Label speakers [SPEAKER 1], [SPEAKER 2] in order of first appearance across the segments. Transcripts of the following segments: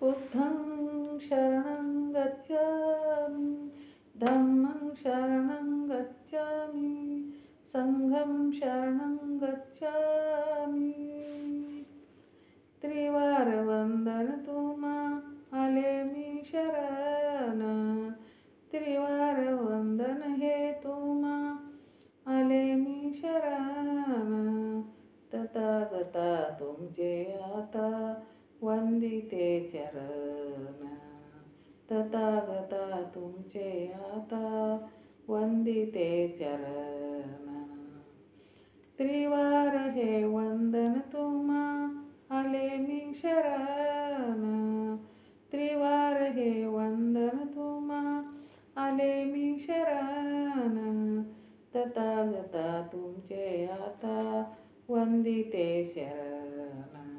[SPEAKER 1] बुद्धं शरणं गच्छामि, धम्मं शरणं गच्छामि, संघं शरणं गच्छामि. त्रिवार वंदन तुम्हा आले मी शरण, त्रिवार वंदन हे तुम्हा आले मी शरण. तथागता तुमचे आता वंदिते चरण, तथागता तुमचे आता वंदिते चरण. त्रिवार हे वंदन तुम्हा आले मी शरण, त्रिवार हे वंदन तुम्हा आले मी शरण. तथागता तुमचे आता वंदिते शरण,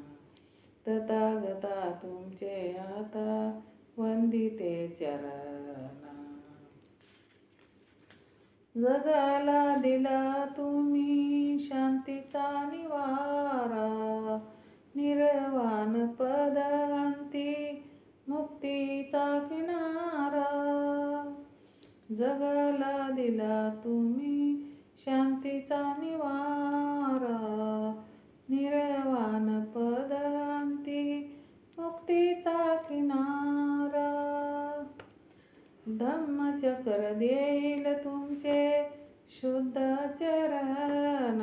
[SPEAKER 1] तथागता तुमचे आता वंदिते चरण. जगाला दिला तुम्ही शांतीचा निवारा, निर्वाण पदांती मुक्तीचा किनारा. जगाला दिला तुम्ही शांतीचा निवारा, निर्वाण पदांती मुक्तीचा किनारा. धम्मचक्र देईल तुमचे शुद्ध चरण,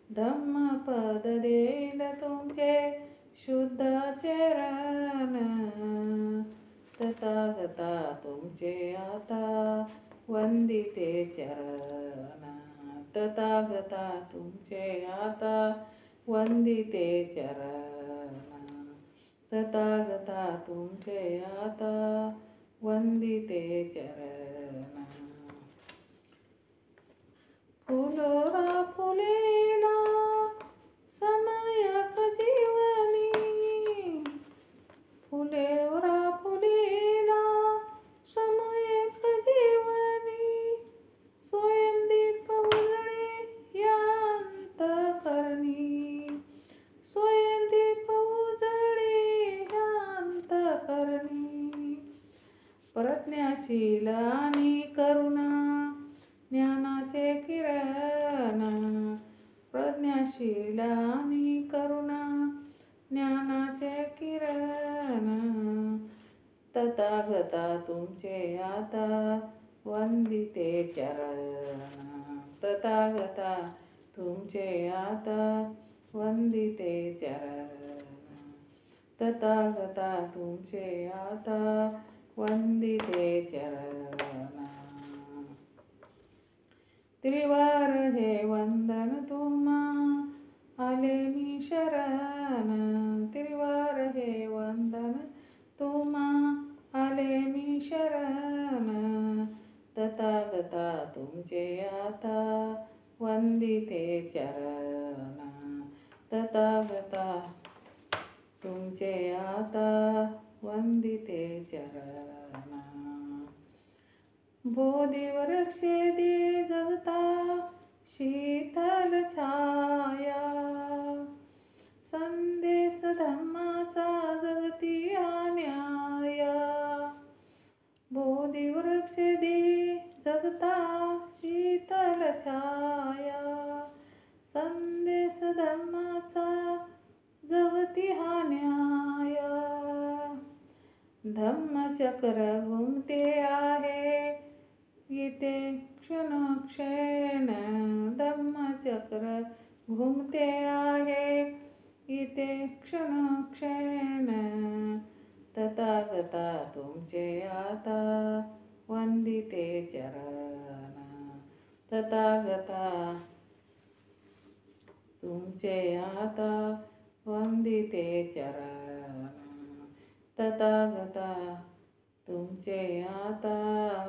[SPEAKER 1] धम्मपद देईल तुमचे शुद्ध चरण. तथागता तुमचे आता वंदिते चरण, तथागता तुमचे आता वंदिते चरण, तथागता तुमचे आता वंदिते चरण. फुलोरा फुलेला समयक जीवनी, फुलेवरा फुलेला समयक जीवनी. स्वयंदीप उजळे या अंतःकरणी, स्वयंदीप उजळे या अंतःकरणी. प्रज्ञाशील आणि करुणा ज्ञानाचे किरण, प्रज्ञाशील आणि करुणा ज्ञानाचे किरण. तथागता तुमचे आता वंदिते चरण, तथागता तुमचे आता वंदिते चरण, तथागता तुमचे आता वंदिते चरण. त्रिवार हे वंदन तुम्हा आले मी शरण, त्रिवार हे वंदन तुम्हा आले मी शरण. तथागता तुमचे आता वंदिते चरण, तथागता तुमचे आता वंदिते चरण. बोधिवृक्षे दे जगता शीतल छाया, संदेश धम्माचा जगती न्याया. बोधिवृक्षे दे जगता शीतल छाया, संदेश धम्माचा जगती न्याया. धम्मचक्र घुमते आहे इथे क्षणक्षण, धम्मचक्र घुमते आहे इथे क्षणक्षण. तथागता तुमचे आता वंदिते चरण, तथागता तुमचे आता वंदिते चरण, तथागता तुमचे आता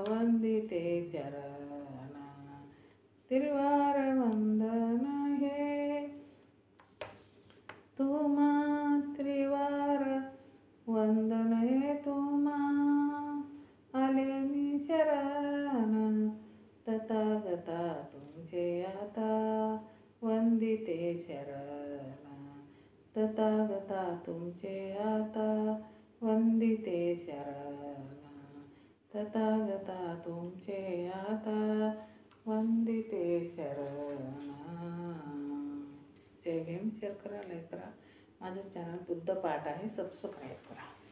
[SPEAKER 1] वंदिते चरण. त्रिवार वंदन हे तुम्हा, त्रिवार वंदन हे तुम्हा आले मी शरण. तथागता तुमचे आता वंदिते शरण, तथागता तुमचे आता वंदिते शरण तथागता तुमचे आता वंदिते शरण. जय भीम. शेअर करा, लाईक करा. माझं चॅनल बुद्ध पाठ आहे, सबस्क्राईब करा.